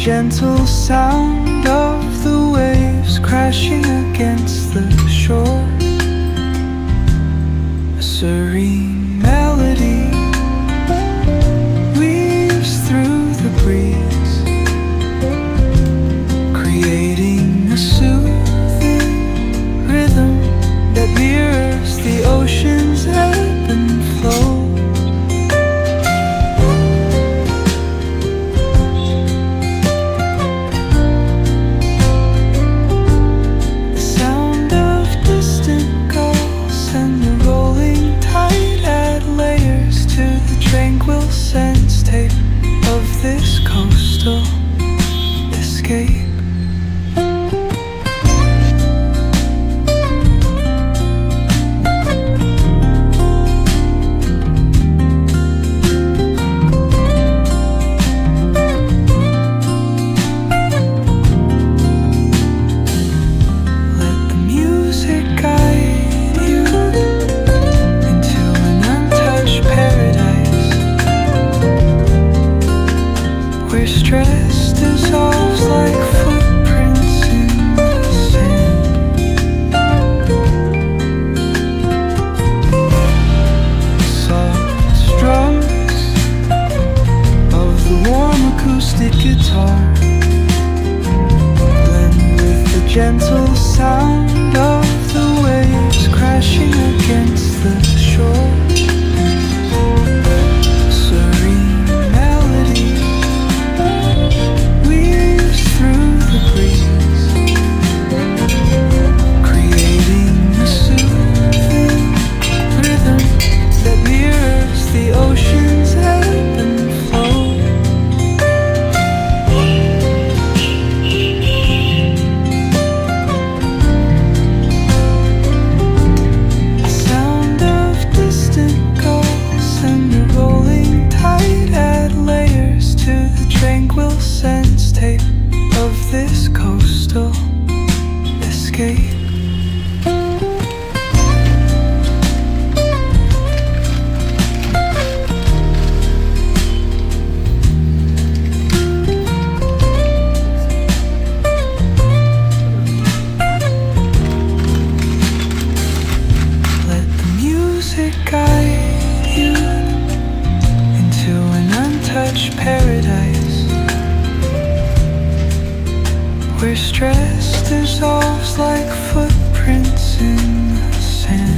gentle sound of the waves crashing against the shore. A serene melody weaves through the breeze, creating a soothing rhythm that mirrors the ocean's ebb and flow. Tranquil sense tape of this coastal escape. Stress dissolves like footprints in the sand. Soft strums of the warm acoustic guitar blend with the gentle sound of the waves crashing against the shore. The ocean's ebb and flow. The sound of distant gulls and the rolling tide add layers to the tranquil sense tape of this coastal escape. Guide you into an untouched paradise where stress dissolves like footprints in the sand.